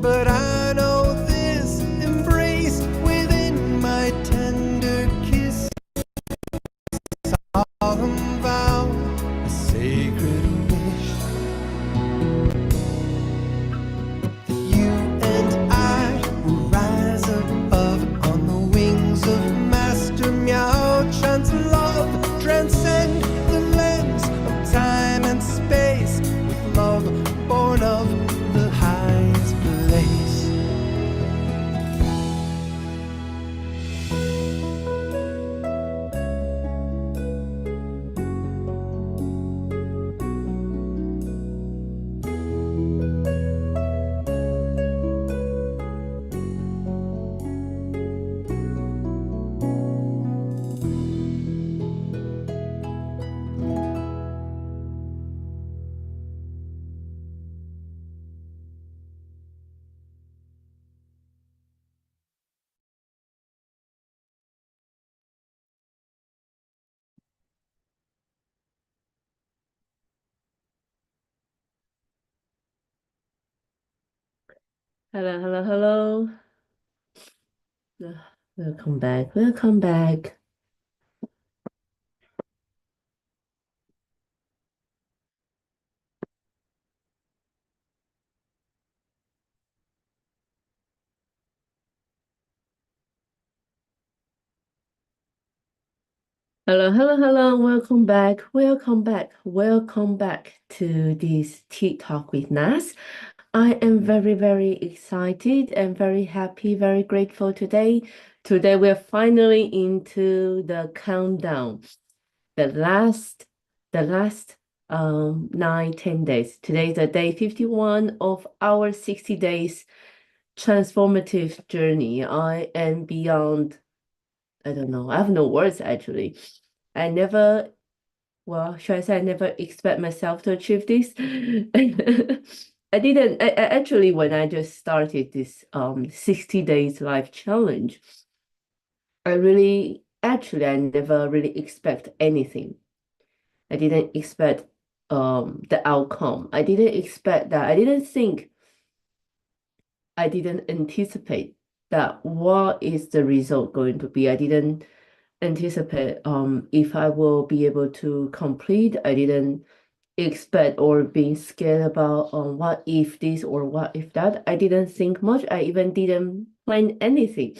but I know this embrace within my tender kiss, solemn vow, a sacred wish. You and I will rise above on the wings of Master Meow. Chance love transcend the lens of time and space, with love born of the highest place. Hello, hello, hello. Welcome back. Welcome back. Hello, hello, hello. Welcome back. Welcome back. Welcome back to this Tea Talk with Nas. I am very, very excited and very happy, very grateful today. Today we're finally into the countdown. The last 10 days. Today is the day 51 of our 60 days transformative journey. I am beyond, I don't know, I have no words actually. I never, well, should I say I never expect myself to achieve this? I didn't, actually, when I just started this 60 days life challenge, I never really expect anything. I didn't expect the outcome. I didn't expect that. I didn't anticipate that what is the result going to be. I didn't anticipate if I will be able to complete. I didn't expect or being scared about what if this or what if that. I didn't think much. I even didn't plan anything.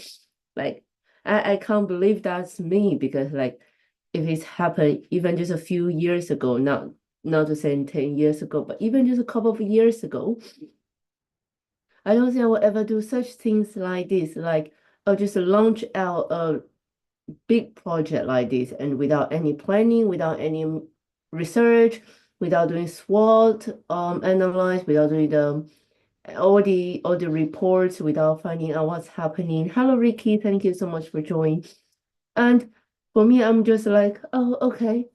Like I can't believe that's me because like if it's happened even just a few years ago, not to say 10 years ago, but even just a couple of years ago, I don't think I will ever do such things like this. Like I'll just launch out a big project like this and without any planning, without any research, without doing SWOT analyze, without doing all the reports, without finding out what's happening. Hello, Ricky. Thank you so much for joining. And for me, I'm just like, oh, okay.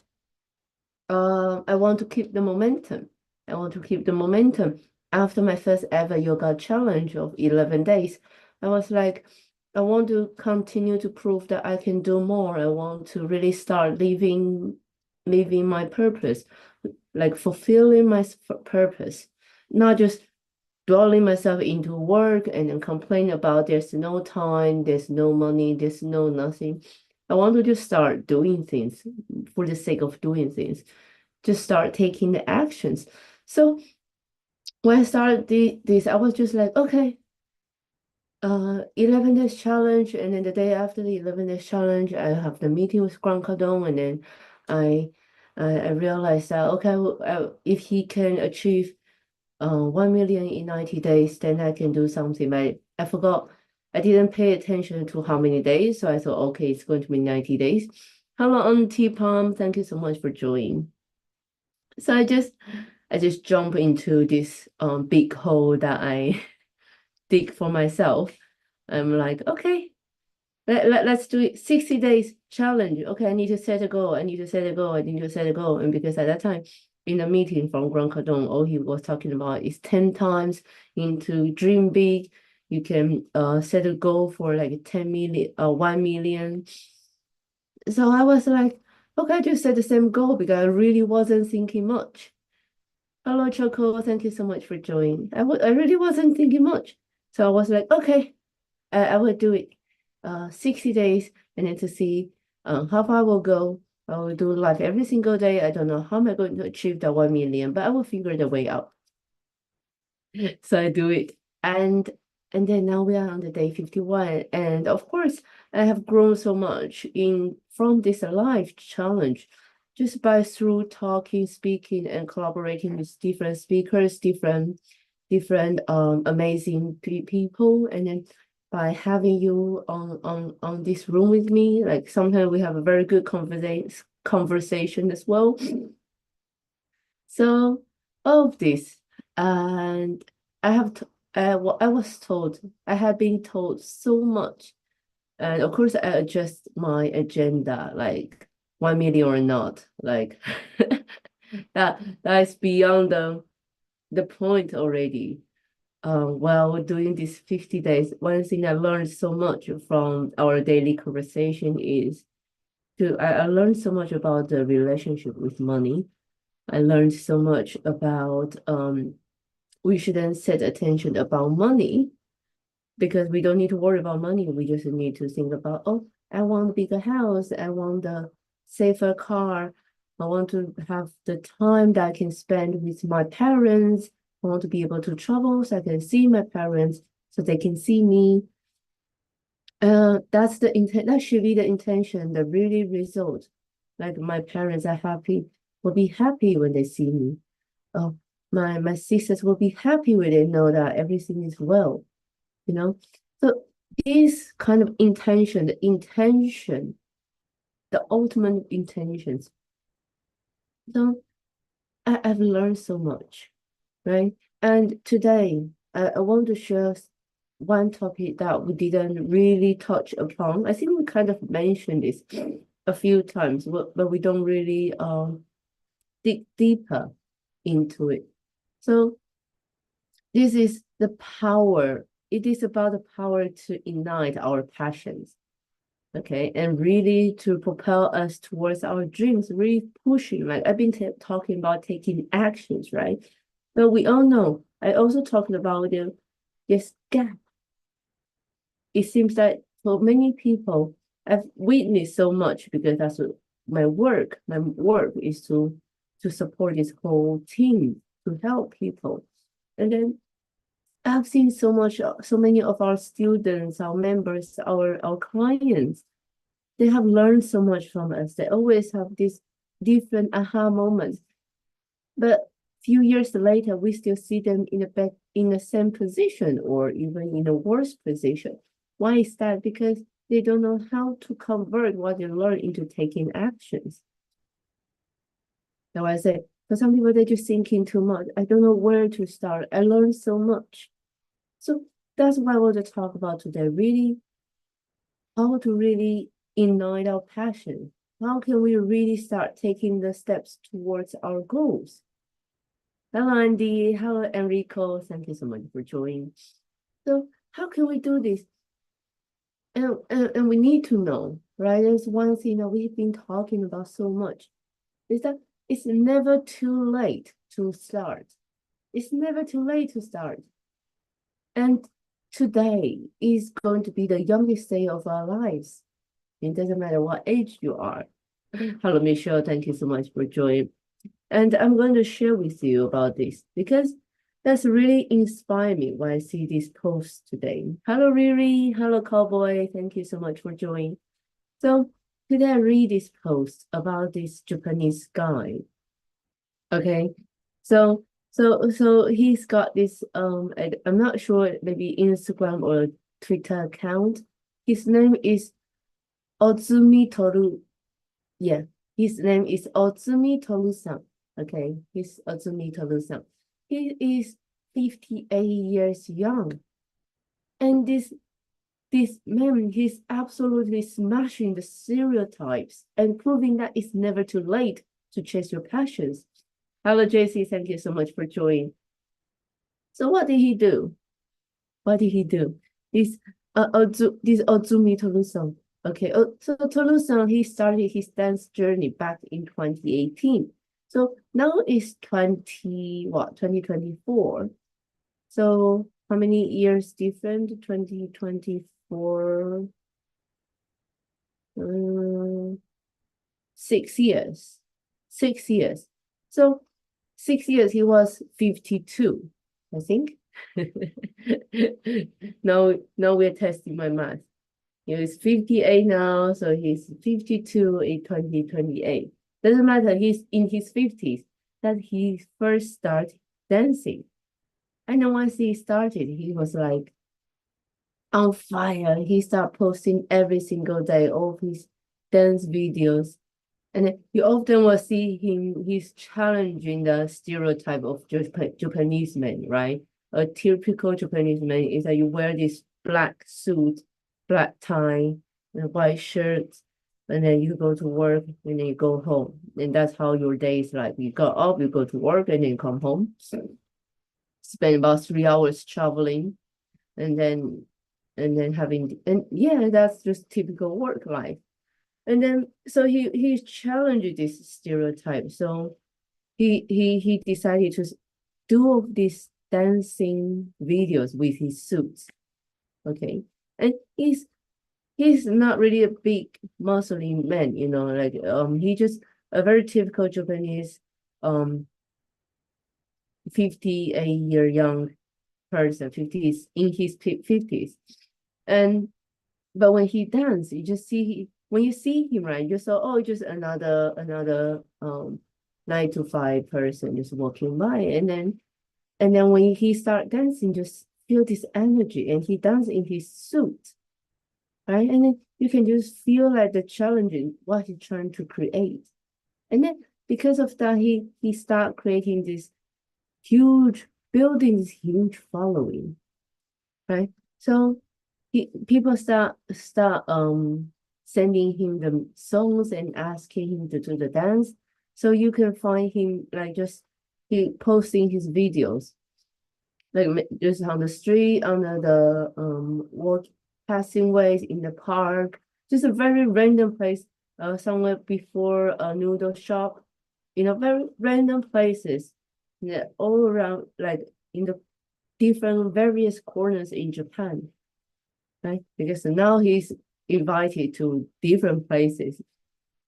I want to keep the momentum. I want to keep the momentum. After my first ever yoga challenge of 11 days, I was like, I want to continue to prove that I can do more. I want to really start living my purpose, like fulfilling my purpose, not just dwelling myself into work and then complain about there's no time, there's no money, there's no nothing. I want to just start doing things for the sake of doing things, just start taking the actions. So when I started this, I was just like, okay, 11 days challenge, and then the day after the 11 days challenge, I have the meeting with Grant Cardone, and then I I realized that okay, if he can achieve 1 million in 90 days, then I can do something. But I forgot, I didn't pay attention to how many days, so I thought, okay, it's going to be 90 days. Hello, Auntie Palm, thank you so much for joining. So I just jump into this big hole that I dig for myself. I'm like, okay, let's do it. 60 days challenge. Okay, I need to set a goal. I need to set a goal. I need to set a goal. And because at that time, in a meeting from Grant Cardone, all he was talking about is 10 times into dream big. You can set a goal for like 10 million, 1 million. So I was like, okay, I just set the same goal because I really wasn't thinking much. Hello, Choco. Thank you so much for joining. I really wasn't thinking much. So I was like, okay, I will do it. 60 days, and then to see how far I will go. I will do live every single day. I don't know how am I going to achieve the 1 million, but I will figure the way out. So I do it. And then now we are on the day 51. And of course, I have grown so much in from this live challenge just by through talking, speaking, and collaborating with different speakers, different amazing people. And then by having you on this room with me, like sometimes we have a very good conversation as well. So all of this, and I have t what I was told, I have been told so much, and of course I adjust my agenda, like 1 million or not, like that is beyond the point already. While doing these 50 days, one thing I learned so much from our daily conversation is I learned so much about the relationship with money. I learned so much about we shouldn't set attention about money because we don't need to worry about money. We just need to think about, oh, I want a bigger house, I want a safer car, I want to have the time that I can spend with my parents. I want to be able to travel so I can see my parents, so they can see me. That's the intent. That should be the intention, the really result. Like my parents are happy, will be happy when they see me. Oh, my sisters will be happy when they know that everything is well, you know. So this kind of intention, the ultimate intentions. So I've learned so much, right? And today I want to share one topic that we didn't really touch upon. I think we kind of mentioned this a few times, but we don't really dig deeper into it. So this is the power. It is about the power to ignite our passions, okay, and really to propel us towards our dreams, really pushing. Like I've been talking about taking actions, right? But we all know, I also talked about this gap. It seems that for many people, I've witnessed so much because that's what my work. My work is to support this whole team to help people, and then I've seen so much, so many of our students, our members, our clients, they have learned so much from us. They always have these different aha moments. But few years later, we still see them in the same position or even in a worse position. Why is that? Because they don't know how to convert what they learn into taking actions. So I say, for some people, they're just thinking too much. I don't know where to start. I learned so much. So that's what I want to talk about today. Really, how to really ignite our passion. How can we really start taking the steps towards our goals? Hello, Andy. Hello, Enrico. Thank you so much for joining. So how can we do this? And we need to know, right? There's one thing that we've been talking about so much is that it's never too late to start. It's never too late to start. And today is going to be the youngest day of our lives. It doesn't matter what age you are. Hello, Michelle. Thank you so much for joining. And I'm going to share with you about this because that's really inspired me when I see this post today. Hello, Riri. Hello, Cowboy. Thank you so much for joining. So today I read this post about this Japanese guy. Okay. So he's got this I'm not sure, maybe Instagram or Twitter account. His name is Ozumi Toru. Yeah, his name is Ozumi Toru-san. Okay, he's Ozumi Toru-san. He is 58 years young. And this man, he's absolutely smashing the stereotypes and proving that it's never too late to chase your passions. Hello, JC. Thank you so much for joining. So what did he do? What did he do? This this Ozumi Toru-san. Okay, so Toru-san, he started his dance journey back in 2018. So now it's 2024. So how many years different? 2024, 6 years. 6 years. So 6 years he was 52, I think. Now we're testing my math. He is 58 now, so he's 52 in 2028. Doesn't matter, he's in his 50s that he first started dancing. And then once he started, he was like on fire. He started posting every single day all his dance videos. And you often will see him, he's challenging the stereotype of Japanese men, right? A typical Japanese man is that you wear this black suit, black tie, and white shirt, and then you go to work and then you go home. And that's how your day is like. You go up, you go to work, and then you come home. Spend about 3 hours traveling, and then having, and yeah, that's just typical work life. And then so he challenged this stereotype. So he decided to do all these dancing videos with his suits. Okay. And he's not really a big muscly man, you know, like he just a very typical Japanese 58-year young person, 50s, in his 50s. And but when he dance, you just see when you see him, right, you saw, oh, just another 9 to 5 person just walking by. And then when he start dancing, just feel this energy, and he dance in his suit, right? And then you can just feel like the challenging what he's trying to create. And then because of that, he start creating this huge building, this huge following, right? So people start sending him the songs and asking him to do the dance. So you can find him like just he posting his videos, like just on the street, on the walk passing ways in the park, just a very random place, somewhere before a noodle shop, you know, very random places, yeah, all around, like in the different various corners in Japan, right? Because now he's invited to different places,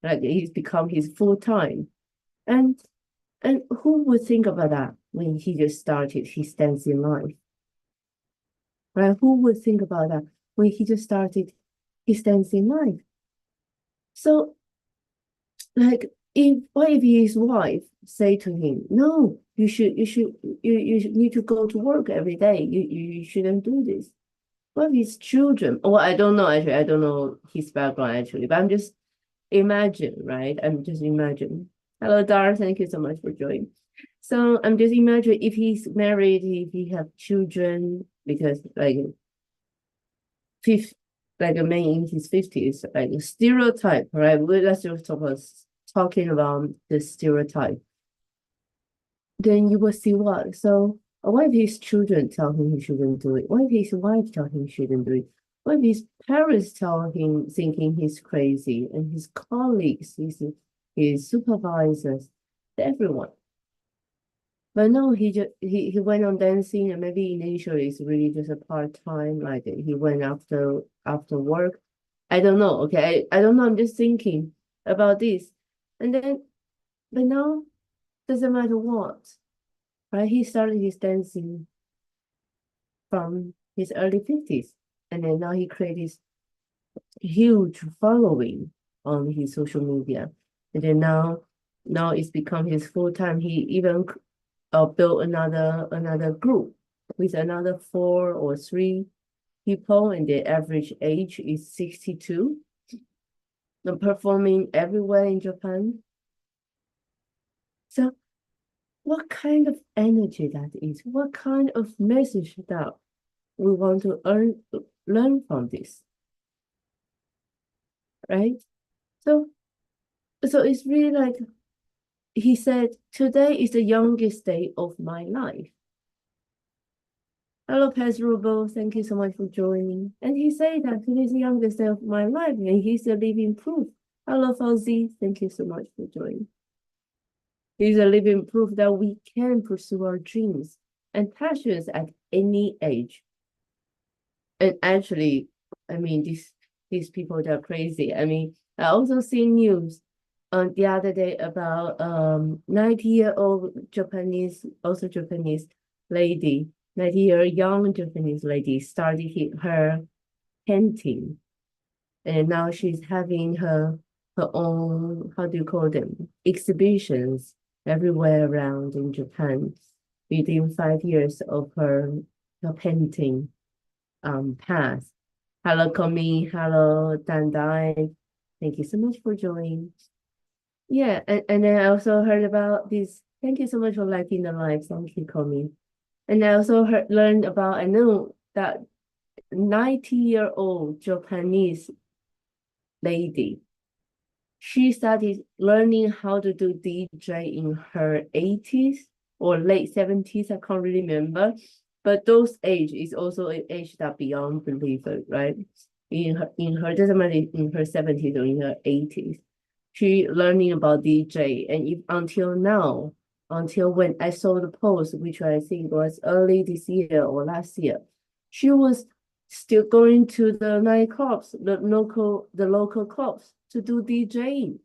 like he's become his full time. And who would think about that when he just started his dancing life? Right? Who would think about that when he just started his dancing life? So, like, what if his wife say to him, "No, you need to go to work every day. You shouldn't do this." What if his children? Well, I don't know actually. I don't know his background actually, but I'm just imagine, right? I'm just imagine. Hello, Dar. Thank you so much for joining. So I'm just imagine if he's married, if he have children, because like fifth, like a man in his 50s, like a stereotype, right? Let's just talking about the stereotype. Then you will see what. So what if his children tell him he shouldn't do it? What if his wife tell him he shouldn't do it? What if his parents tell him thinking he's crazy, and his colleagues, his supervisors, everyone? But no, he went on dancing, and maybe initially it's really just a part-time, like he went after work. I don't know. Okay, I don't know. I'm just thinking about this. And then, but now doesn't matter what, right? He started his dancing from his early 50s, and then now he created this huge following on his social media. And then now it's become his full-time. He even built another group with another 4 or 3 people, and their average age is 62. They're performing everywhere in Japan. So what kind of energy that is? What kind of message that we want to learn from this, right? So it's really like he said, today is the youngest day of my life. Hello, Pedro. Thank you so much for joining. And he said that today is the youngest day of my life, and he's a living proof. Hello, Fauzi. Thank you so much for joining. He's a living proof that we can pursue our dreams and passions at any age. And actually, I mean, these people, they're crazy. I mean, I also see news the other day about 90-year-old Japanese, also Japanese lady, 90-year young Japanese lady started her painting, and now she's having her own, how do you call them, exhibitions everywhere around in Japan within 5 years of her painting path. Hello, Komi. Hello, Dandai. Thank you so much for joining. Yeah, and then I also heard about this. Thank you so much for liking the live. Thank you, Komi. And I also learned about, I know that 90-year-old Japanese lady, she started learning how to do DJ in her 80s or late 70s. I can't really remember. But those age is also an age that beyond believer, right? In her doesn't matter in her 70s or in her 80s. She learning about DJ, and if until now, until when I saw the post, which I think was early this year or last year, she was still going to the nightclubs, the local clubs to do DJing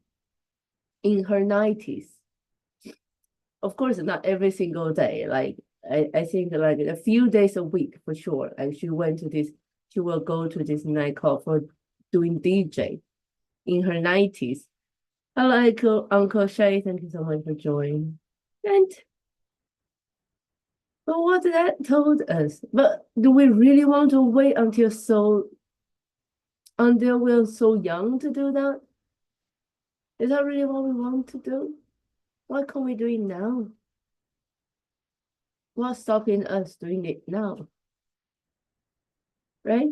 in her 90s. Of course, not every single day. Like I think like a few days a week for sure. And she will go to this nightclub for doing DJ in her 90s. Hello, Uncle Shay. Thank you so much for joining. And but what that told us, but do we really want to wait until we're so young to do that? Is that really what we want to do? Why can't we do it now? What's stopping us doing it now? Right?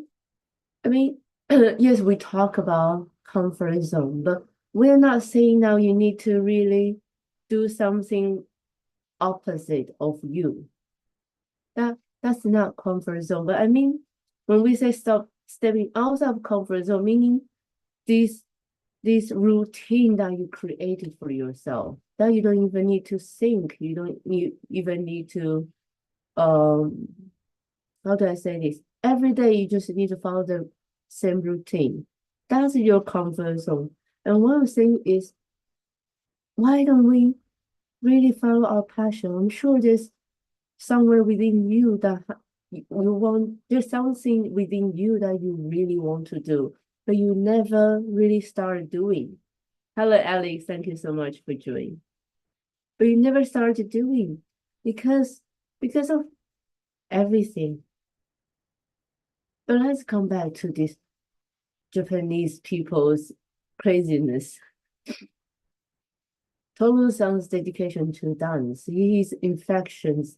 I mean, yes, we talk about comfort zone, but we're not saying now you need to really do something opposite of you. That's not comfort zone. But I mean, when we say stop stepping outside of comfort zone, meaning this routine that you created for yourself, that you don't even need to think, you don't even need to how do I say this? Every day you just need to follow the same routine. That's your comfort zone. And one thing is, why don't we really follow our passion? I'm sure there's somewhere within you that there's something within you that you really want to do, but you never really started doing. Hello, Alex. Thank you so much for joining. But you never started doing because of everything. But let's come back to this Japanese people's craziness. Toru San's dedication to dance, his infectious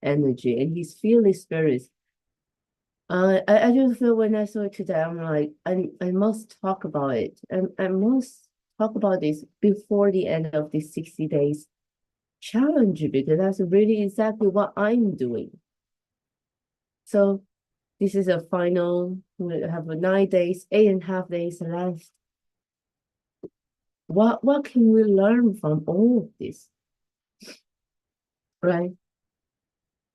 energy, and his fearless spirit. I just feel when I saw it today, I'm like, I must talk about it. I must talk about this before the end of this 60 days challenge, because that's really exactly what I'm doing. So this is a final, we have 9 days, 8.5 days left. What can we learn from all of this? Right?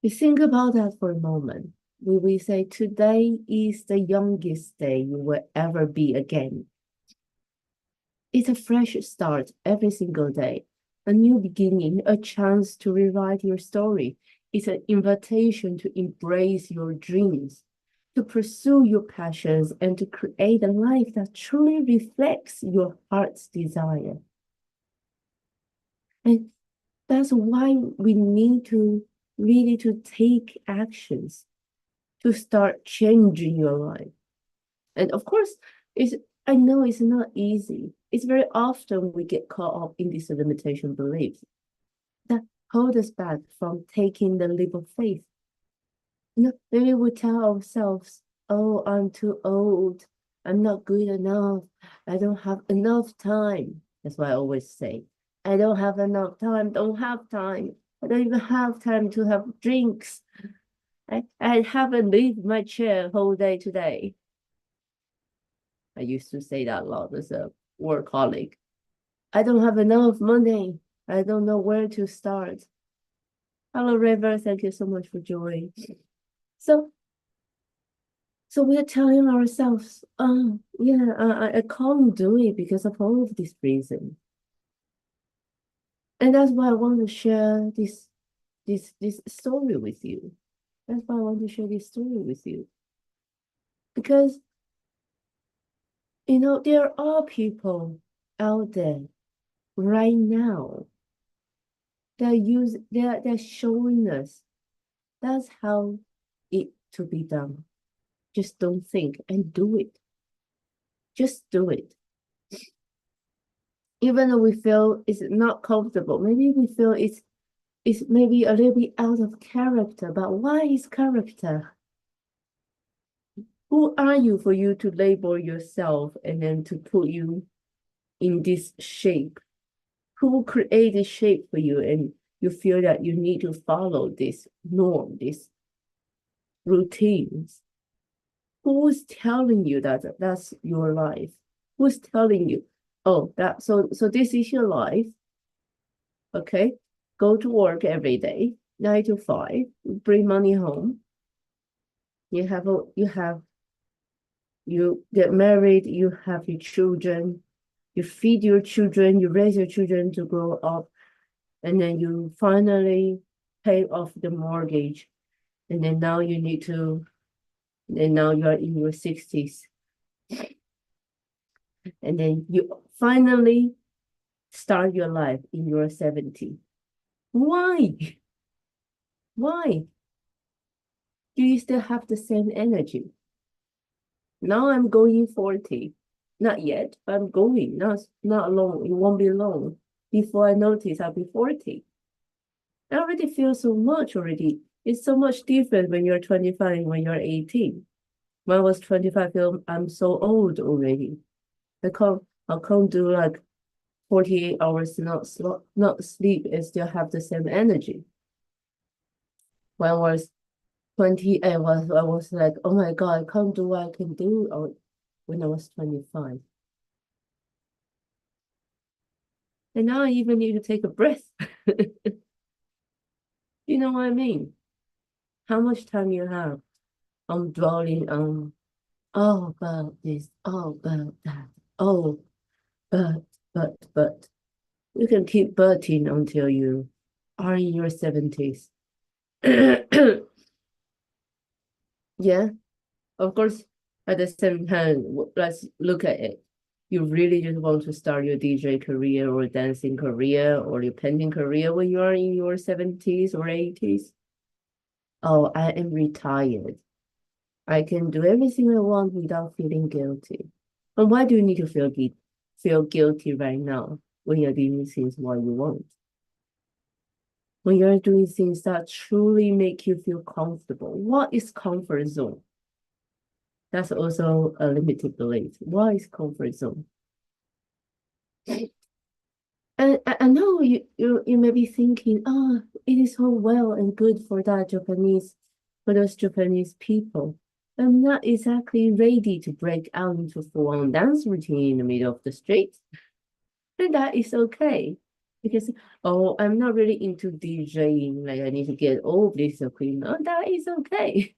We think about that for a moment. We say today is the youngest day you will ever be again. It's a fresh start every single day, a new beginning, a chance to rewrite your story. It's an invitation to embrace your dreams, to pursue your passions, and to create a life that truly reflects your heart's desire. And that's why we need to really to take actions to start changing your life. And of course, I know it's not easy. It's very often we get caught up in these limitation beliefs that hold us back from taking the leap of faith. Maybe we tell ourselves, oh, I'm too old. I'm not good enough. I don't have enough time. That's why I always say, I don't have enough time. Don't have time. I don't even have time to have drinks. I haven't leave my chair whole day today. I used to say that a lot as a workaholic. I don't have enough money. I don't know where to start. Hello, River. Thank you so much for joining. So, so we're telling ourselves, oh, yeah, I can't do it because of all of this reason. And that's why I want to share this story with you. That's why I want to share this story with you. Because, there are people out there right now they're showing us that's how it to be done. Just don't think and do it. Just do it. Even though we feel it's not comfortable, maybe we feel it's maybe a little bit out of character, but why is character? Who are you for you to label yourself and then to put you in this shape? Who created shape for you and you feel that you need to follow this norm, these routines? Who's telling you that that's your life? Who's telling you, oh, so this is your life? Okay, go to work every day, 9 to 5, bring money home. You get married, you have your children, you feed your children, you raise your children to grow up, and then you finally pay off the mortgage, and then now you need to, and now you're in your 60s, and then you finally start your life in your 70s. Why? Why? Do you still have the same energy? Now I'm going 40. Not yet, but I'm going. Not long. It won't be long. Before I notice, I'll be 40. I already feel so much already. It's so much different when you're 25 and when you're 18. When I was 25, I feel I'm so old already. I can't do like 48 hours not sleep and still have the same energy. When I was 28, I was like, oh my God, I can't do what I can do when I was 25. And now I even need to take a breath. You know what I mean? How much time you have? I'm dwelling on, oh, about this, oh, about that, oh, but. You can keep butting until you are in your 70s. Yeah, of course, at the same time, let's look at it. You really just want to start your DJ career or dancing career or your painting career when you are in your 70s or 80s. Oh, I am retired. I can do everything I want without feeling guilty. And why do you need to feel guilty right now when you're doing things what you want? When you're doing things that truly make you feel comfortable. What is comfort zone? That's also a limited belief. What is comfort zone? And I know you may be thinking, oh, it is so well and good for those Japanese people. I'm not exactly ready to break out into full-on dance routine in the middle of the street. And that is okay. Because, oh, I'm not really into DJing, like I need to get all this equipment. That is okay.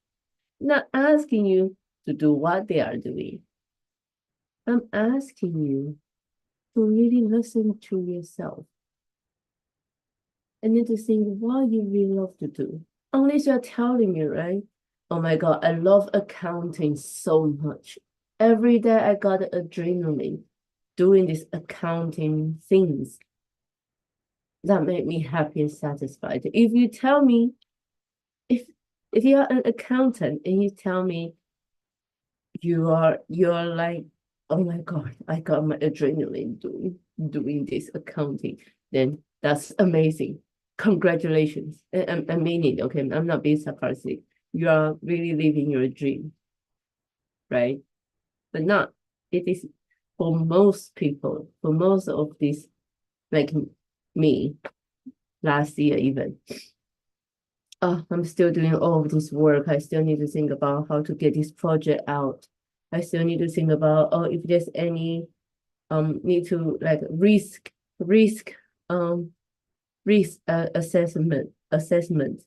Not asking you to do what they are doing. I'm asking you to really listen to yourself and then to think what you really love to do. Unless you're telling me, right? Oh my God, I love accounting so much. Every day I got adrenaline doing these accounting things that make me happy and satisfied. If you tell me, if if you're an accountant and you tell me you're like, oh my God, I got my adrenaline doing this accounting, then that's amazing. Congratulations. I mean it, okay? I'm not being sarcastic. You are really living your dream, right? But not, it is for most people, for most of this, like me, last year even. Oh, I'm still doing all of this work. I still need to think about how to get this project out. I still need to think about, oh, if there's any need to like risk assessment assessment.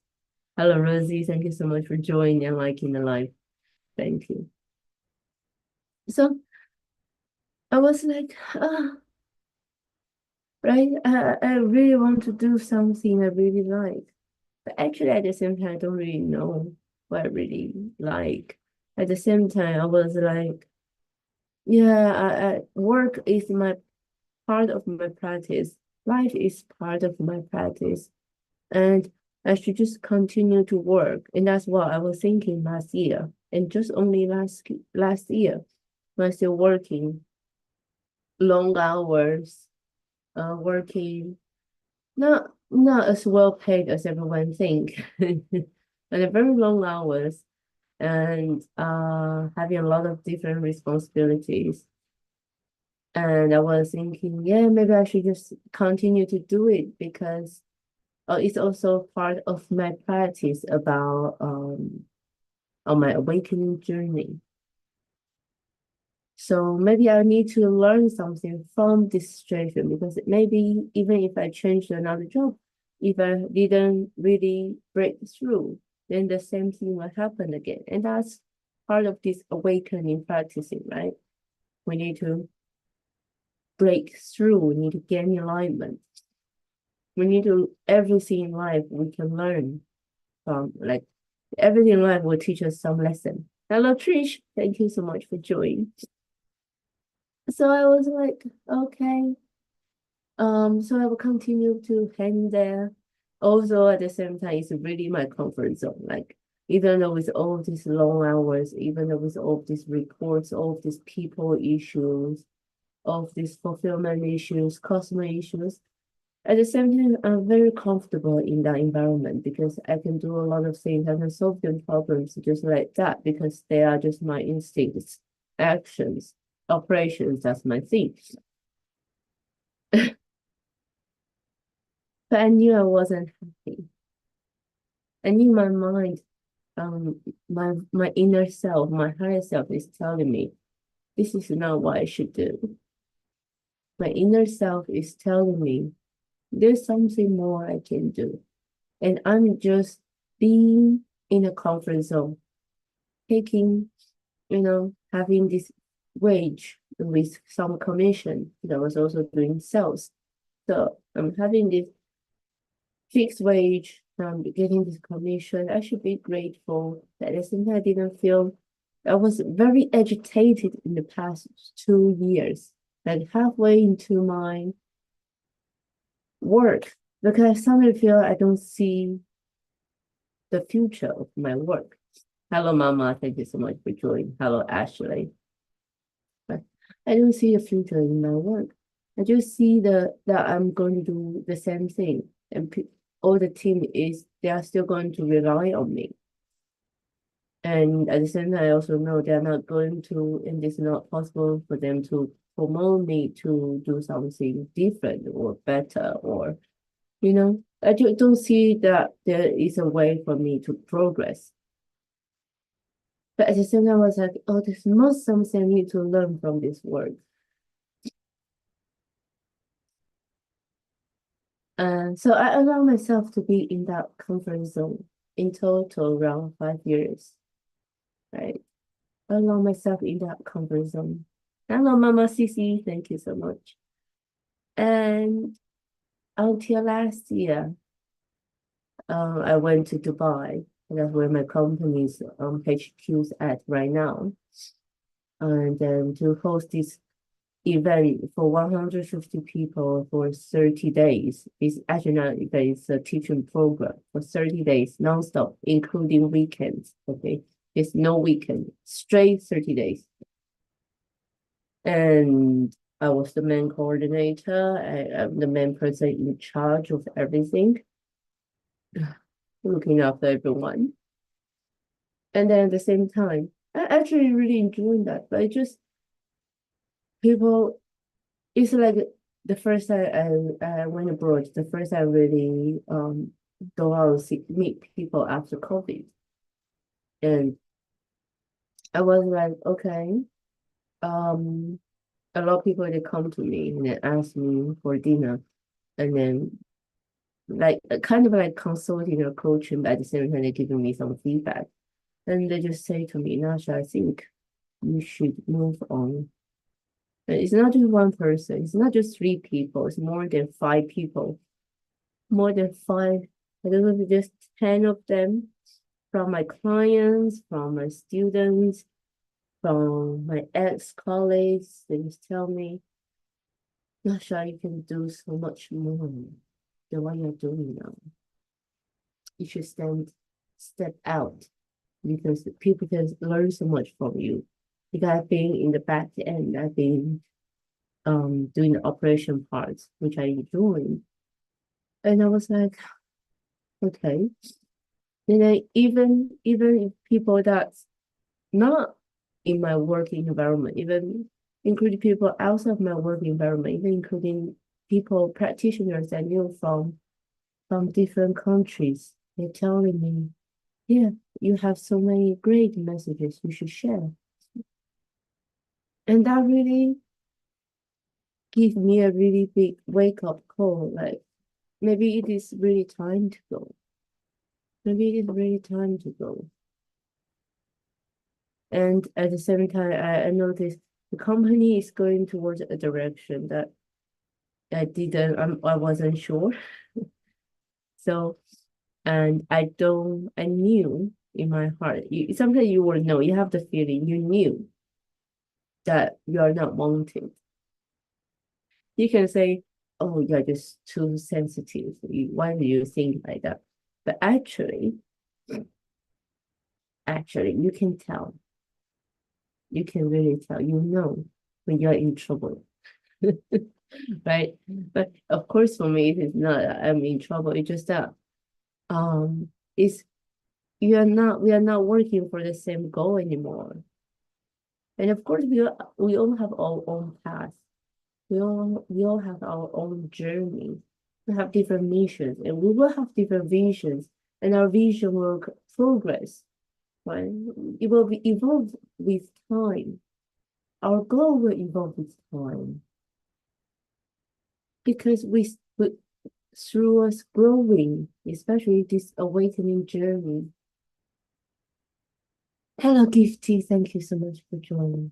Hello, Rosie. Thank you so much for joining and liking the live. Thank you. So I was like, right, I really want to do something I really like. But actually, at the same time, I don't really know what I really like. At the same time, I was like, yeah, work is my part of my practice. Life is part of my practice. And I should just continue to work. And that's what I was thinking last year. And just only last year, when I still working long hours, working not as well paid as everyone think, and a very long hours, and having a lot of different responsibilities. And I was thinking, yeah, maybe I should just continue to do it because it's also part of my practice about on my awakening journey. So maybe I need to learn something from this situation because maybe even if I change to another job, if I didn't really break through, then the same thing will happen again. And that's part of this awakening practicing, right? We need to break through, we need to gain alignment. We need to, everything in life we can learn from, like everything in life will teach us some lesson. Hello, Trish. Thank you so much for joining. So I was like, okay. So I will continue to hang there. Also, at the same time, it's really my comfort zone. Like, even though with all these long hours, even though with all these reports, all these people issues, all these fulfillment issues, customer issues, at the same time, I'm very comfortable in that environment because I can do a lot of things. I can solve them problems just like that because they are just my instincts, actions, operations. That's my thing. But I knew I wasn't happy. I knew my mind, my inner self, my higher self is telling me this is not what I should do. My inner self is telling me there's something more I can do. And I'm just being in a comfort zone, taking, having this wage with some commission. I was also doing sales. So I'm having this fixed wage, getting this commission. I should be grateful. But at the same time, I didn't feel I was very agitated in the past 2 years, like halfway into my work, because I suddenly feel I don't see the future of my work. Hello, Mama. Thank you so much for joining. Hello, Ashley. But I don't see a future in my work. I just see that I'm going to do the same thing, and all the team is they are still going to rely on me. And at the same time, I also know they're not going to, and it's not possible for them to promote me to do something different or better, or I don't see that there is a way for me to progress. But at the same time, I was like, oh, there's not something I need to learn from this work. And so I allow myself to be in that comfort zone in total around 5 years, right? I allow myself in that comfort zone. Hello, Mama Cici, thank you so much. And until last year, I went to Dubai. That's where my company's HQ's at right now. And then to host this event for 150 people for 30 days. It's actually not an event, it's a teaching program for 30 days, nonstop, including weekends. Okay. It's no weekend, straight 30 days. And I was the main coordinator. I'm the main person in charge of everything, looking after everyone. And then at the same time, I actually really enjoyed that. But people, it's like the first time I went abroad, the first time I really go out and meet people after COVID. And I was like, okay, a lot of people they come to me and they ask me for dinner. And then like kind of like consulting or coaching, but at the same time they're giving me some feedback. And they just say to me, Nasha, I think you should move on. And it's not just one person, it's not just three people, it's more than five people. More than five, I don't know if it's just 10 of them from my clients, from my students, from my ex-colleagues. They just tell me, Nasha, you can do so much more than what you're doing now. You should step out because people can learn so much from you. Because I've been in the back end, I've been doing the operation parts, which I enjoy. And I was like, okay. And then even if people that's not in my working environment, even including people outside my work environment, even including people, practitioners I knew from different countries, they're telling me, yeah, you have so many great messages you should share. And that really gives me a really big wake up call. Like maybe it is really time to go. Maybe it is really time to go. And at the same time, I noticed the company is going towards a direction that I wasn't sure. So, and I knew in my heart, sometimes you will know, you have the feeling, you knew that you are not wanted. You can say, oh, you're just too sensitive. Why do you think like that? But actually, you can tell. You can really tell. You know when you're in trouble, right? But of course, for me, it is not. I'm in trouble. It's just that it's we are not working for the same goal anymore. And of course, we all have our own path. We all have our own journey. We have different missions, and we will have different visions, and our vision will progress. Right? It will be evolve with time. Our goal will evolve with time because we through us growing, especially this awakening journey. Hello, Gifty. Thank you so much for joining.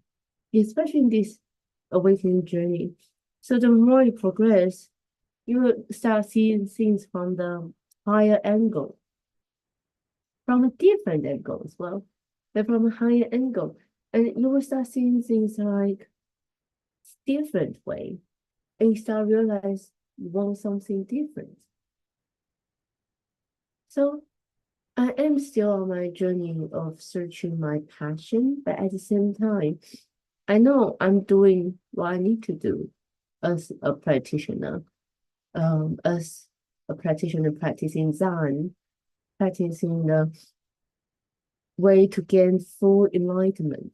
Especially in this awakening journey. So the more you progress, you will start seeing things from the higher angle, from a different angle as well, but from a higher angle. And you will start seeing things like different way. And you start realize you want something different. So I am still on my journey of searching my passion, but at the same time, I know I'm doing what I need to do as a practitioner, as a practitioner practicing Zen, practicing the way to gain full enlightenment,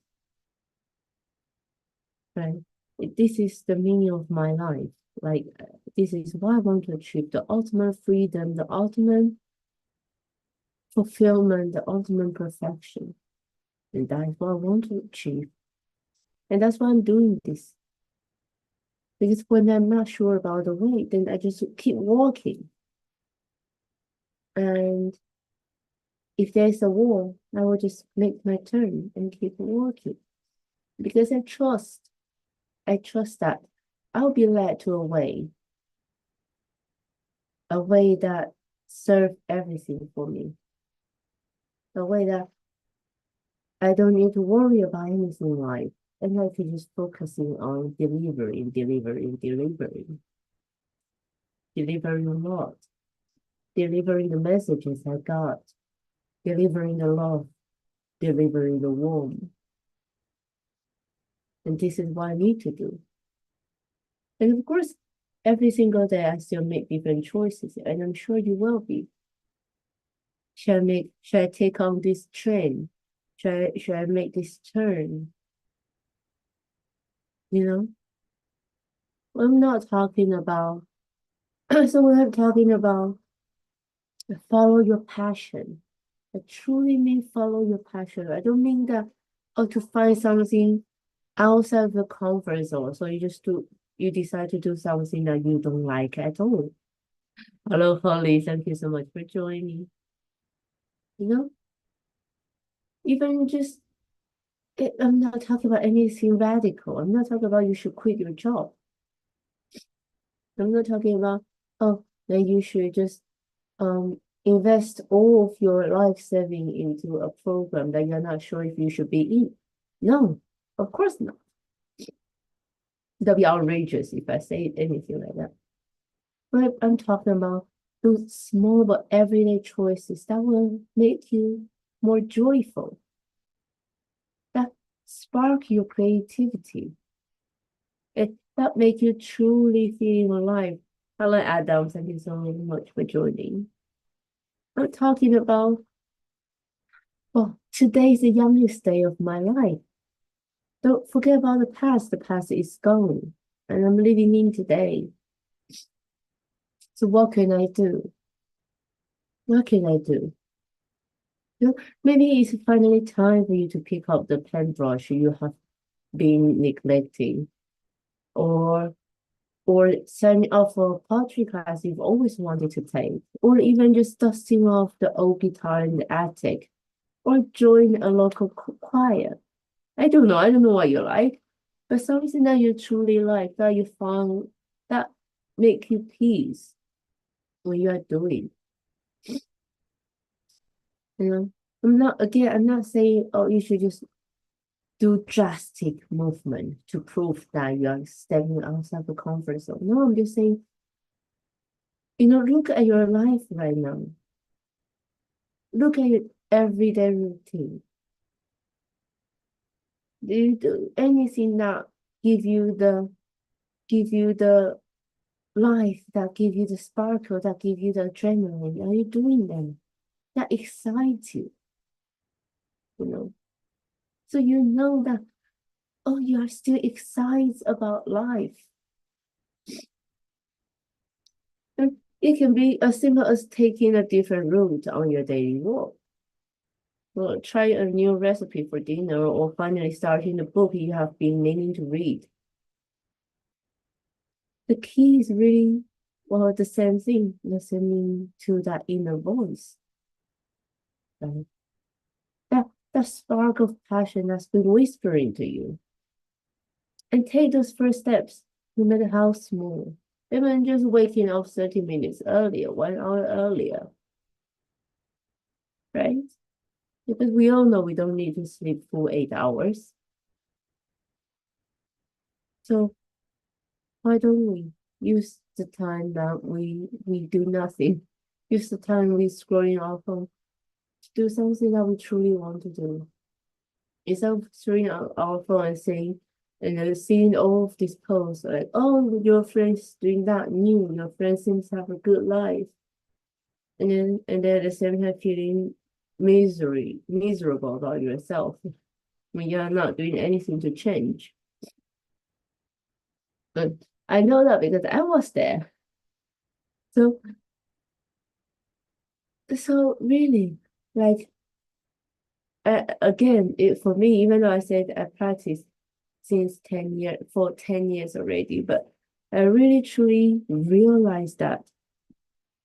right? This is the meaning of my life. Like, this is what I want to achieve, the ultimate freedom, the ultimate fulfillment, the ultimate perfection. And that is what I want to achieve. And that's why I'm doing this. Because when I'm not sure about the way, then I just keep walking. And if there's a wall, I will just make my turn and keep walking. Because I trust that I'll be led to a way that serves everything for me. A way that I don't need to worry about anything in life. And I can just focusing on delivering, delivering what? Delivering the messages I got, delivering the love, delivering the warmth. And this is what I need to do. And of course, every single day I still make different choices, and I'm sure you will be. Should I take on this train? Should I make this turn? You know? I'm not talking about so when I'm talking about follow your passion. I truly mean follow your passion. I don't mean that to find something outside of the comfort zone. So you decide to do something that you don't like at all. Hello, Holly. Thank you so much for joining. You know, even just, I'm not talking about anything radical. I'm not talking about you should quit your job. I'm not talking about, oh, then you should just invest all of your life saving into a program that you're not sure if you should be in. No, of course not. That'd be outrageous if I say anything like that. But I'm talking about those small but everyday choices that will make you more joyful, that spark your creativity, that make you truly feel alive. Hello, Adam. Thank you so much for joining. I'm talking about, well, today's the youngest day of my life. Don't forget about the past. The past is gone, and I'm living in today. So what can I do? What can I do? You know, maybe it's finally time for you to pick up the paintbrush you have been neglecting, or sign up for a pottery class you've always wanted to take, or even just dusting off the old guitar in the attic, or join a local choir. I don't know what you like, but something that you truly like, that you found, that make you peace when you are doing. You know, I'm not saying, oh, you should just do drastic movement to prove that you are stepping outside the comfort zone. No, I'm just saying, look at your life right now. Look at your everyday routine. Do you do anything that give you the life, that give you the sparkle, that give you the adrenaline? Are you doing them? That excites you, you know? So you know that, oh, you are still excited about life. And it can be as simple as taking a different route on your daily walk. Well, try a new recipe for dinner, or finally starting the book you have been meaning to read. The key is really, well, the same thing, listening to that inner voice, right? That spark of passion that's been whispering to you. And take those first steps, no matter how small. Even just waking up 30 minutes earlier, 1 hour earlier, right? Because we all know we don't need to sleep full 8 hours. So why don't we use the time that we do nothing? Use the time we scrolling our phone to do something that we truly want to do. Instead of scrolling our phone and saying, and then seeing all of these posts like, oh, your friend's doing that new, your friend seems to have a good life. And then at the same time feeling miserable about yourself when you're not doing anything to change. But I know that because I was there. So really, like, again, for me, even though I said I practiced since 10 years, for 10 years already, but I really truly realized that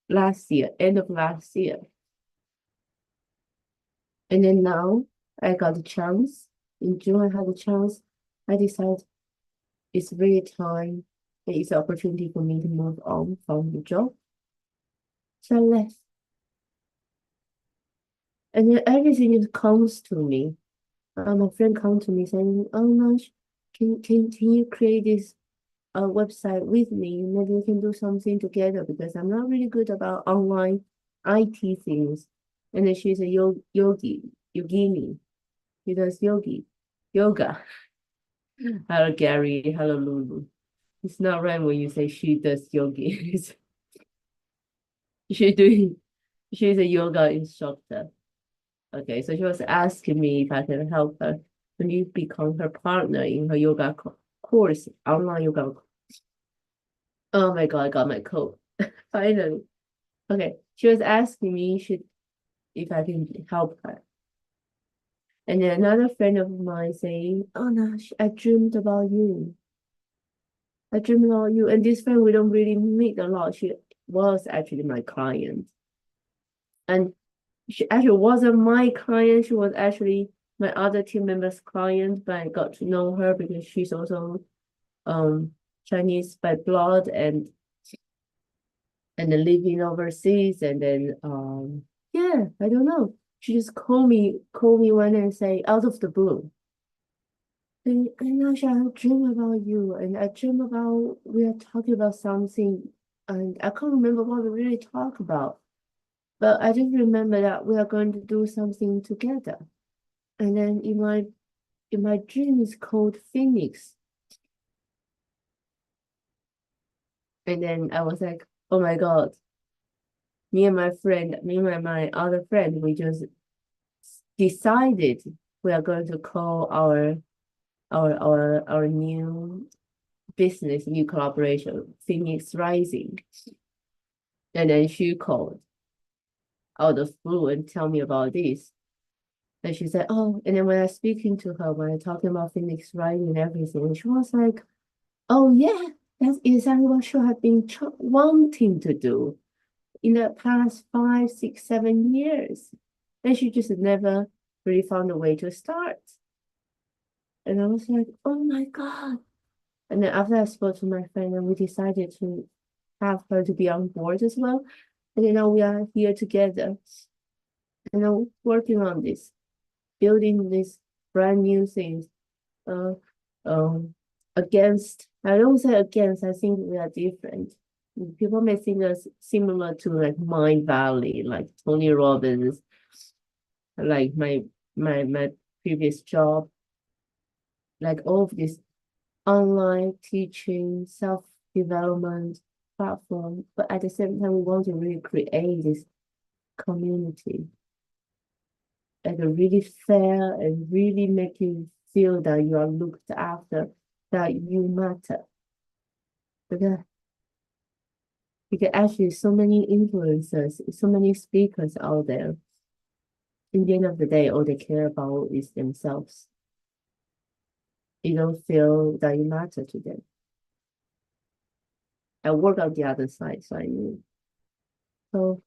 last year, end of last year. And then now I got the chance. In June, I had the chance. I decided it's really time. It's an opportunity for me to move on from the job. So I left. And then everything just comes to me. My friend come to me saying, "Oh, Nash, can you create this website with me? Maybe we can do something together because I'm not really good about online IT things." And then she's a yogini. She does yoga. Hello, Gary. Hello, Lulu. It's not right when you say she does yogi. She's doing, she's a yoga instructor. Okay, so she was asking me if I can help her when you become her partner in her yoga course, online yoga. Oh my God, I got my code. Finally. Okay, she was asking me if I can help her. And then another friend of mine saying, "Oh no, I dreamed about you. I dreamed about you." And this friend we don't really meet a lot. was actually my client. And she actually wasn't my client. She was actually my other team member's client, but I got to know her because she's also Chinese by blood and then living overseas. And then yeah, I don't know. She just call me one and say out of the blue. And actually, I dream about you, and I dream about we are talking about something, and I can't remember what we really talk about. But I just remember that we are going to do something together. And then in my dream is called Phoenix. And then I was like, oh my God, me and my other friend, we just decided we are going to call our new business, new collaboration, Phoenix Rising. And then she called out of blue and tell me about this. And she said, oh, and then when I speaking to her, when I talking about Phoenix Rising and everything, she was like, oh yeah, that's exactly what she had been wanting to do in the past 5, 6, 7 years. And she just never really found a way to start. And I was like, oh my God. And then after I spoke to my friend and we decided to have her to be on board as well. And now we are here together, working on this, building this brand new things. Uh, um, I don't say against, I think we are different. People may think us similar to like Mind Valley, like Tony Robbins, like my previous job, like all of this online teaching, self-development platform. But at the same time, we want to really create this community, like a really fair and really make you feel that you are looked after, that you matter. Because actually so many influencers, so many speakers out there, in the end of the day, all they care about is themselves. You don't feel that you matter to them. I work on the other side, so I knew. So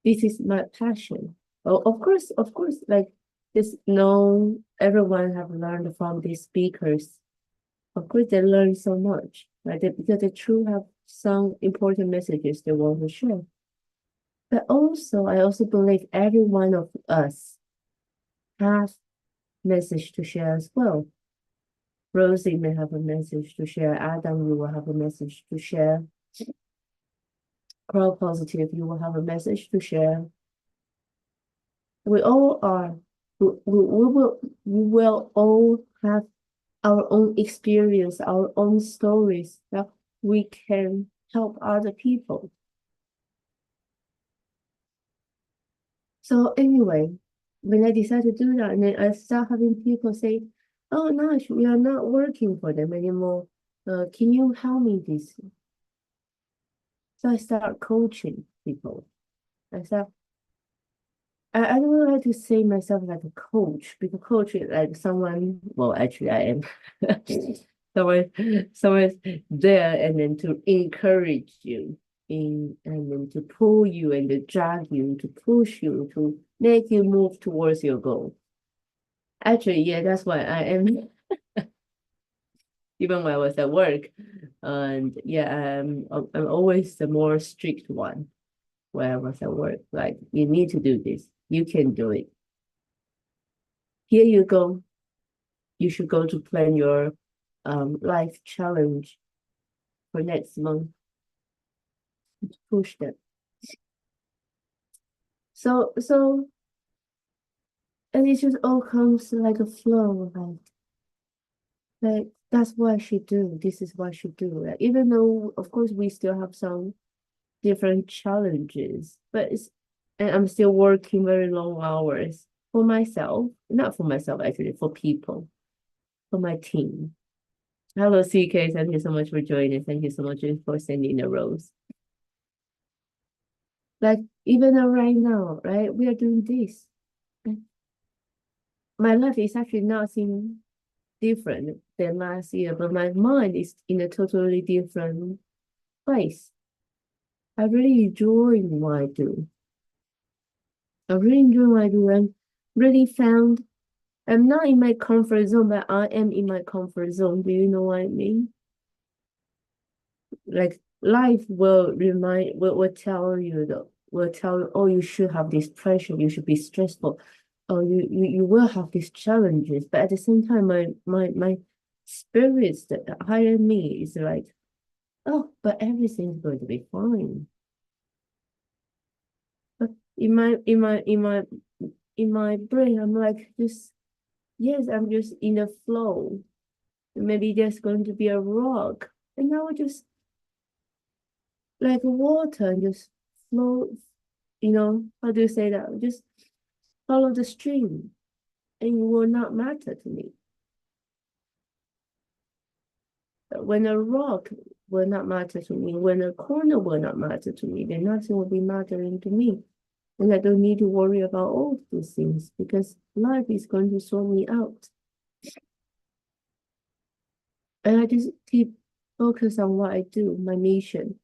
this is my passion. Oh, of course, like this no everyone have learned from these speakers. Of course they learn so much, right? Because they truly have some important messages they want to share. But also I also believe every one of us has message to share as well. Rosie may have a message to share. Adam, you will have a message to share. Crowd Positive, you will have a message to share. We all are. We will all have our own experience, our own stories that we can help other people. So anyway, when I decided to do that, and then I start having people say, "Oh, Nash, we are not working for them anymore. Can you help me this?" So I start coaching people. I start. I don't know how to say myself like a coach because coach is like someone. Well, actually, I am someone's there and then to encourage you and then to pull you and to drag you to push you to make you move towards your goal. Actually, yeah, that's why I am. Even when I was at work, and yeah, I'm always the more strict one when I was at work. Like you need to do this. You can do it. Here you go. You should go to plan your life challenge for next month. Push them. So and it just all comes like a flow, like that's what I should do. This is what I should do. Like, even though of course we still have some different challenges, but it's and I'm still working very long hours for myself, not for myself actually, for people, for my team. Hello, CK. Thank you so much for joining. Thank you so much for sending the rose. Like even right now, right? We are doing this. My life is actually nothing different than last year, but my mind is in a totally different place. I really enjoy what I do. I really enjoy what I do and really found I'm not in my comfort zone, but I am in my comfort zone. Do you know what I mean? Like life will tell you though, will tell you, oh, you should have this pressure, you should be stressful, oh, you will have these challenges. But at the same time, my spirits that higher me is like, oh, but everything's going to be fine. But in my brain, I'm like, just yes, I'm just in a flow. Maybe there's going to be a rock, and I will just like water and just flow. How do you say that? Just follow the stream, and it will not matter to me. But when a rock will not matter to me, when a corner will not matter to me, then nothing will be mattering to me. And I don't need to worry about all these things because life is going to sort me out. And I just keep focus on what I do, my mission.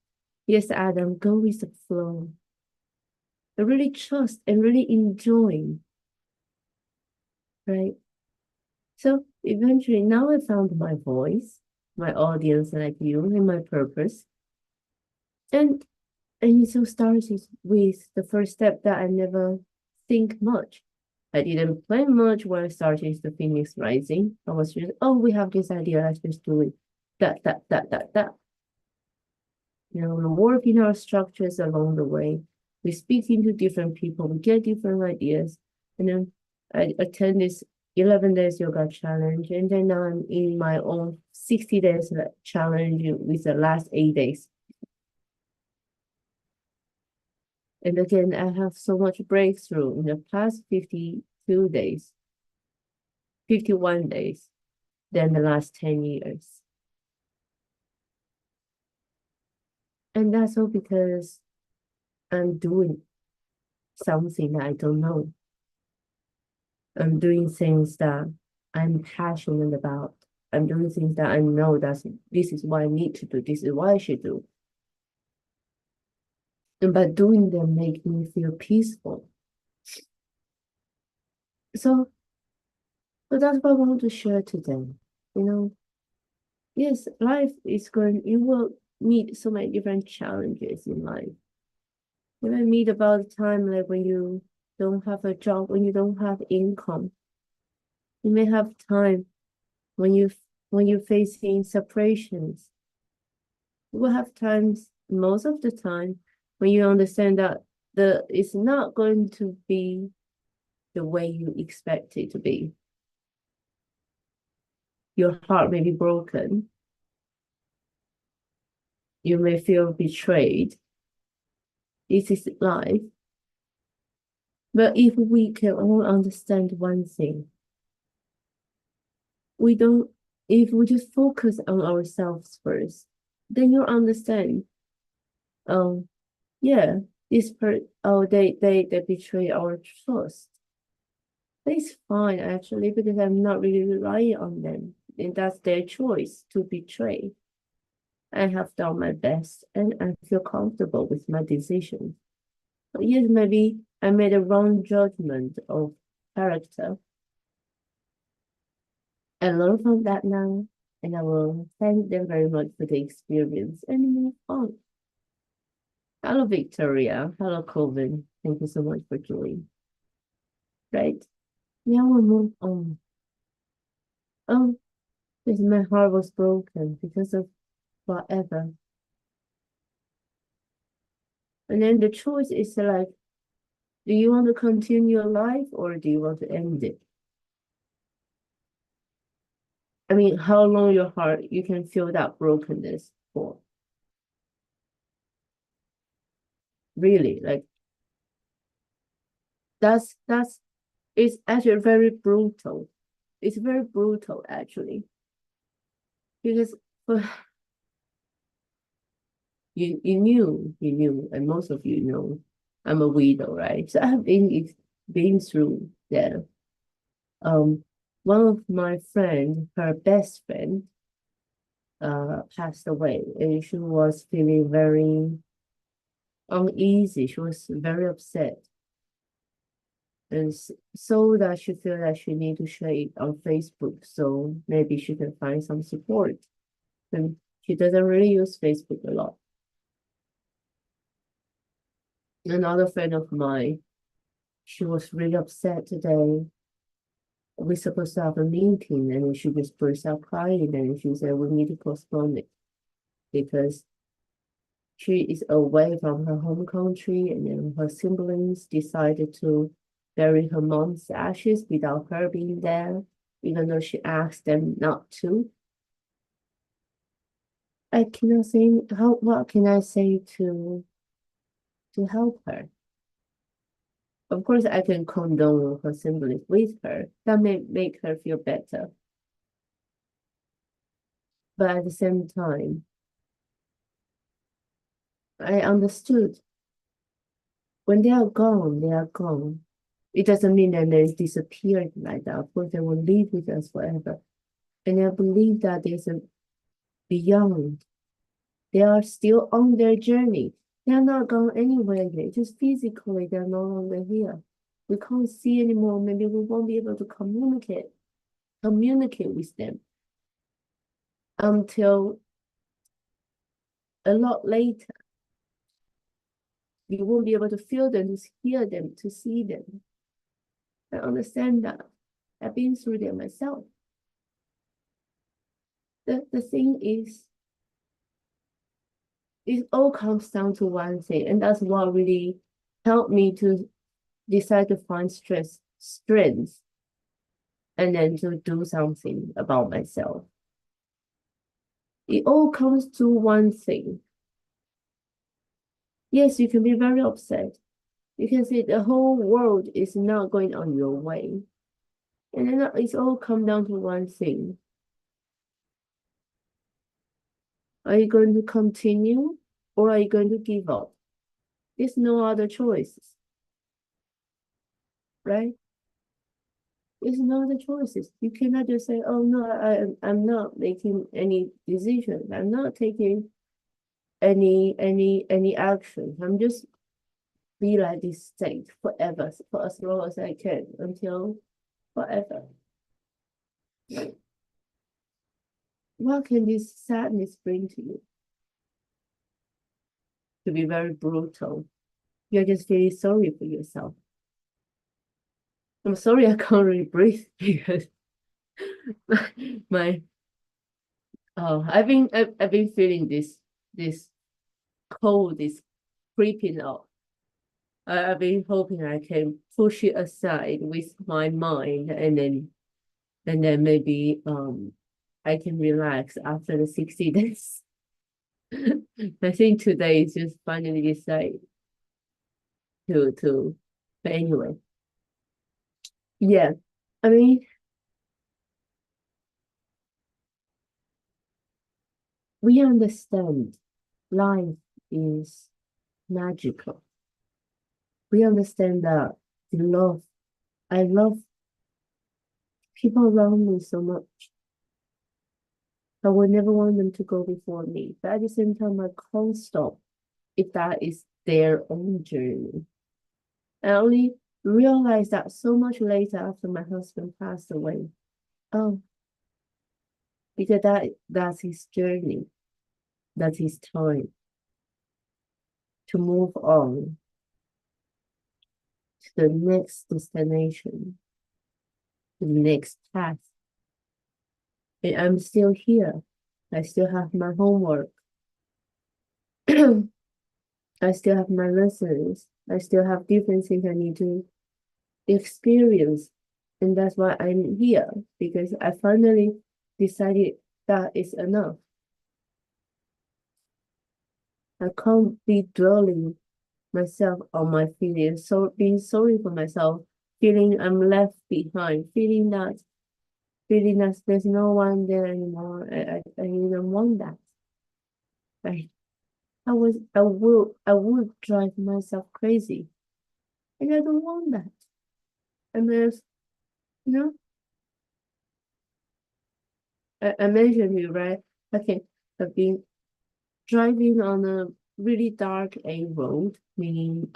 Yes, Adam, go with the flow. I really trust and really enjoy, right? So eventually now I found my voice, my audience like you, and my purpose. And and it so started with the first step that I never think much. I didn't plan much when I started the Phoenix Rising. I was just, oh, we have this idea, let's just do it. That. We work in our structures along the way. We speak into different people, we get different ideas. And then I attend this 11 days yoga challenge. And then now I'm in my own 60 days challenge with the last 8 days. And again, I have so much breakthrough in the past 52 days, 51 days than the last 10 years. And that's all because I'm doing something that I don't know. I'm doing things that I'm passionate about. I'm doing things that I know that this is what I need to do. This is what I should do. And by doing them make me feel peaceful. So, that's what I want to share today. Yes, life is you will meet so many different challenges in life. You may meet about the time like when you don't have a job, when you don't have income. You may have time when you're facing separations. You will have times, most of the time, when you understand that it's not going to be the way you expect it to be. Your heart may be broken. You may feel betrayed. This is life. But if we can all understand one thing, if we just focus on ourselves first, then you'll understand, yeah, they betray our trust. It's fine actually because I'm not really relying on them. And that's their choice to betray. I have done my best and I feel comfortable with my decisions. But yes, maybe I made a wrong judgment of character. I learn from that now, and I will thank them very much for the experience and move on. Hello, Victoria. Hello, Colvin. Thank you so much for joining. Right? Now we'll move on. Oh, because my heart was broken because of whatever. And then the choice is like, do you want to continue your life or do you want to end it? I mean, how long your heart you can feel that brokenness for? Really, like that's it's actually very brutal. It's very brutal actually. Because for you knew, and most of you know, I'm a widow, right? So I've been through that. One of my friend, her best friend, passed away, and she was feeling very uneasy. She was very upset. And so that she feel that she need to share it on Facebook, so maybe she can find some support. And she doesn't really use Facebook a lot. Another friend of mine, she was really upset today. We're supposed to have a meeting, and then she just burst out crying, and she said we need to postpone it because she is away from her home country, and then her siblings decided to bury her mom's ashes without her being there, even though she asked them not to. I cannot say what can I say to help her? Of course, I can condone her siblings with her. That may make her feel better. But at the same time, I understood when they are gone, they are gone. It doesn't mean that they disappeared like that. Of course, they will live with us forever. And I believe that there's a beyond. They are still on their journey. They are not gone anywhere yet. Just physically, they're no longer here. We can't see anymore. Maybe we won't be able to communicate with them until a lot later. You won't be able to feel them, to hear them, to see them. I understand that. I've been through them myself. The thing is, it all comes down to one thing, and that's what really helped me to decide to find strength, and then to do something about myself. It all comes to one thing. Yes, you can be very upset. You can say the whole world is not going on your way. And then it's all come down to one thing. Are you going to continue or are you going to give up? There's no other choices, right? There's no other choices. You cannot just say, oh no, I'm not making any decisions. I'm not taking any action. I'm just be like this state forever, for as long as I can, until forever. What can this sadness bring to you? To be very brutal. You're just feeling sorry for yourself. I'm sorry I can't really breathe because my I've been feeling this cold is creeping up. I've been hoping I can push it aside with my mind, and then maybe I can relax after the 60 days. I think today is just finally decide to but anyway. Yeah. I mean, we understand life is magical. We understand that the love, I love people around me so much. I would never want them to go before me. But at the same time, I can't stop if that is their own journey. I only realized that so much later after my husband passed away. Oh, because that's his journey. That's his time to move on to the next destination, the next path. And I'm still here. I still have my homework. I still have my lessons. I still have different things I need to experience. And that's why I'm here, because I finally decided that is enough. I can't be dwelling myself on my feelings, so being sorry for myself, feeling I'm left behind, feeling that there's no one there anymore. I didn't want that. I I would drive myself crazy. And I don't want that. I mean, you know, I mentioned you, right? Okay, I've been driving on a really dark A road, meaning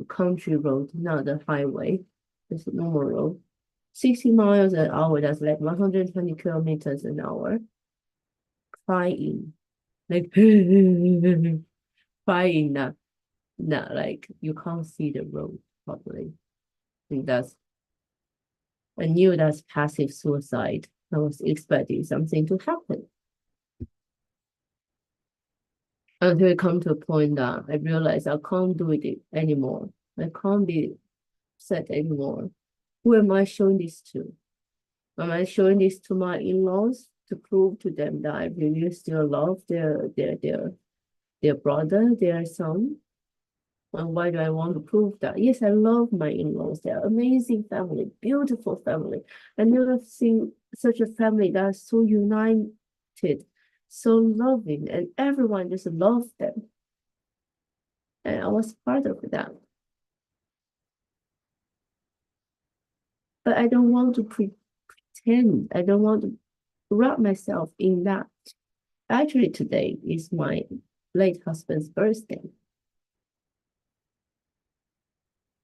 country road, not a highway. It's a normal road. 60 miles an hour, that's like 120 kilometers an hour. Flying. Like flying, not like you can't see the road properly. I think I knew that's passive suicide. I was expecting something to happen. Until it come to a point that I realized I can't do it anymore. I can't be upset anymore. Who am I showing this to? Am I showing this to my in-laws to prove to them that I really still love their brother, their son? And why do I want to prove that? Yes, I love my in-laws. They're amazing family, beautiful family. I never seen such a family that's so united, so loving, and everyone just loves them. And I was part of that. But I don't want to pretend. I don't want to wrap myself in that. Actually, today is my late husband's birthday.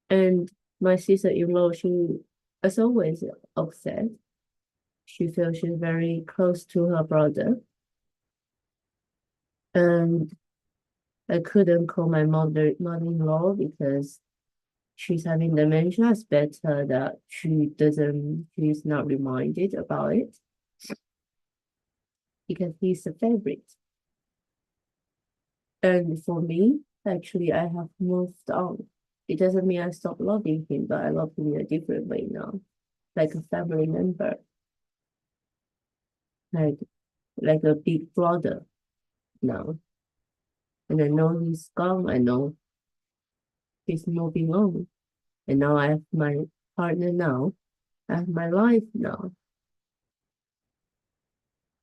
And my sister-in-law, she is always upset. She feels she's very close to her brother. And I couldn't call my mother-in-law because she's having dementia. It's better that she's not reminded about it because he's a favorite. And for me, actually, I have moved on. It doesn't mean I stopped loving him, but I love him in a different way now, like a family member, like like a big brother now. And I know he's gone. I know he's moving on. And now I have my partner now. I have my life now.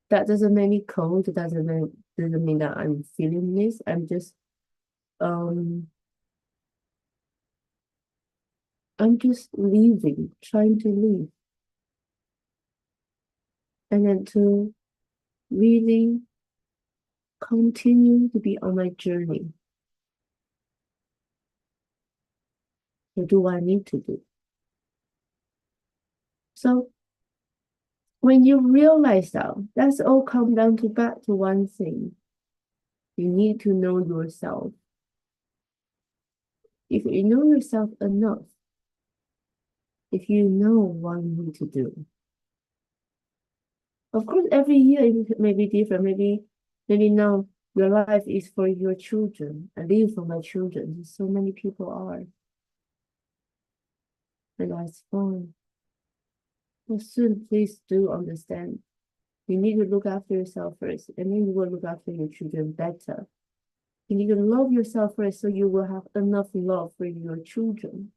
That doesn't make me cold. It doesn't mean that I'm feeling this. Um I'm just leaving, trying to leave. And then to really continue to be on my journey to do what I need to do. So when you realize that, that's all come down to back to one thing. You need to know yourself. If you know yourself enough, if you know what you need to do. Of course, every year it may be different. Maybe now your life is for your children. I live for my children. So many people are. And that's fine. But soon, please do understand. You need to look after yourself first, and then you will look after your children better. You need to love yourself first so you will have enough love for your children.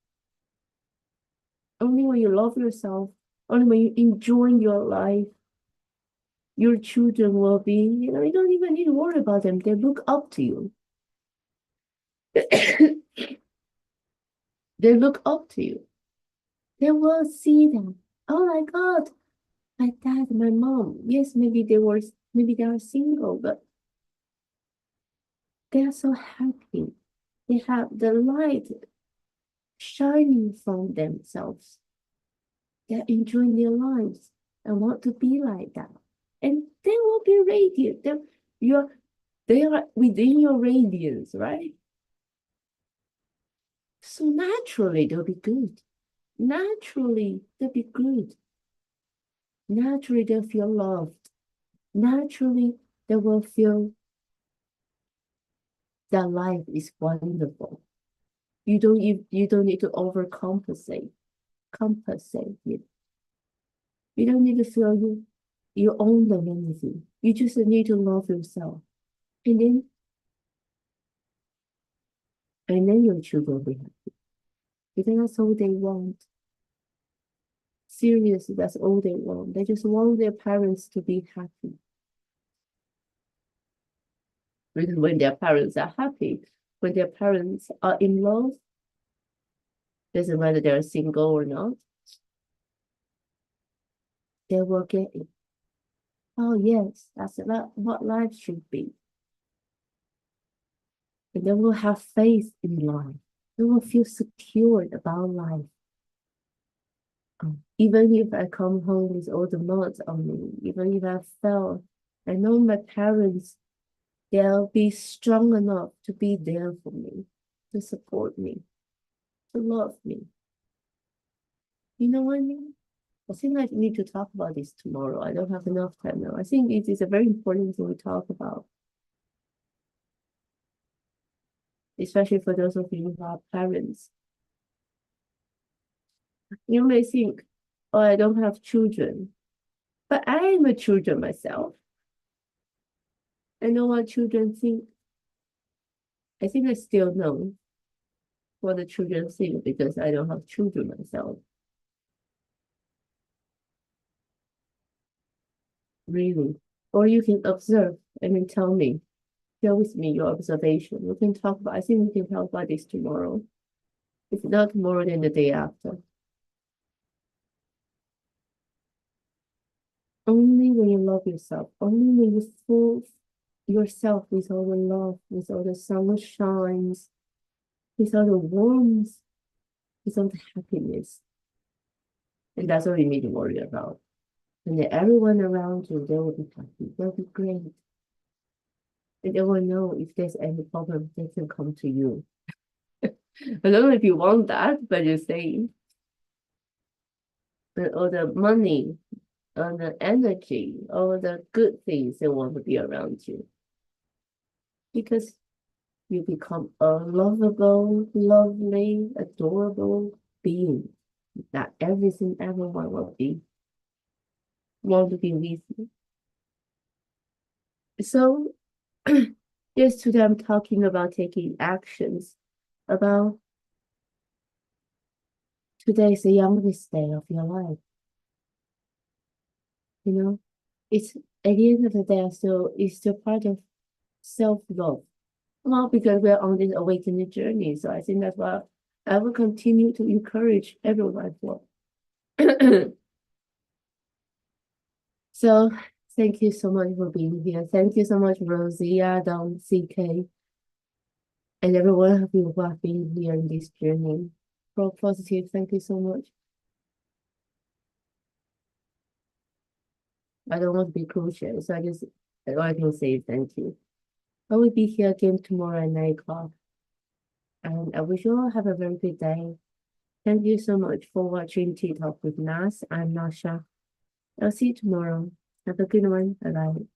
Only when you love yourself, only when you enjoy your life, your children will be, you don't even need to worry about them. They look up to you. They look up to you. They will see them. Oh my God, my dad, my mom. Yes, maybe they are single, but they are so happy. They have the light shining from themselves. They're enjoying their lives and want to be like that. And they will be radiant. They are within your radiance, right? So naturally they'll be good. Naturally they'll be good. Naturally they'll feel loved. Naturally they will feel that life is wonderful. You don't need to overcompensate. Compensate it. You don't need to feel you own them anything. You just need to love yourself. And then your children will be happy. Because that's all they want. Seriously, that's all they want. They just want their parents to be happy. Because when their parents are happy, when their parents are in love, doesn't matter they're single or not, they will get it. Oh yes, that's what life should be. and they will have faith in life. They will feel secured about life. Even if I come home with all the marks on me, even if I fail, I know my parents, they'll be strong enough to be there for me, to support me, to love me. You know what I mean? I think I need to talk about this tomorrow. I don't have enough time now. I think it is a very important thing to talk about, especially for those of you who are parents. You may think, oh, I don't have children, but I am a children myself. I know what children think. I think I still know what the children think because I don't have children myself. Really. Or you can observe and then tell me, share with me your observation. We can talk about, I think we can talk about this tomorrow. If not tomorrow, then the day after. Only when you love yourself, only when you fill yourself with all the love, with all the sunshines, with all the warmth, with all the happiness. And that's what we need to worry about. And then everyone around you, they will be happy, they'll be great. And they will know if there's any problem, they can come to you. I don't know if you want that, but you're saying. But all the money, all the energy, all the good things, they want to be around you. Because you become a lovable, lovely, adorable being that everyone will want to be with you. So yes, today I'm talking about taking actions, about today is the youngest day of your life. You know, it's at the end of the day, it's still part of self-love. Well, because we're on this awakening journey, so I think that's why I will continue to encourage everyone for. So thank you so much for being here. Thank you so much, Rosie, Adam, CK, and everyone of you who have been here in this journey. Pro positive, thank you so much. I don't want to be crucial, so all I can say is thank you. I will be here again tomorrow at 9 o'clock. And I wish you all have a very good day. Thank you so much for watching TeaTalk with Nas. I'm Nasha. I'll see you tomorrow. Have a good one. Bye bye.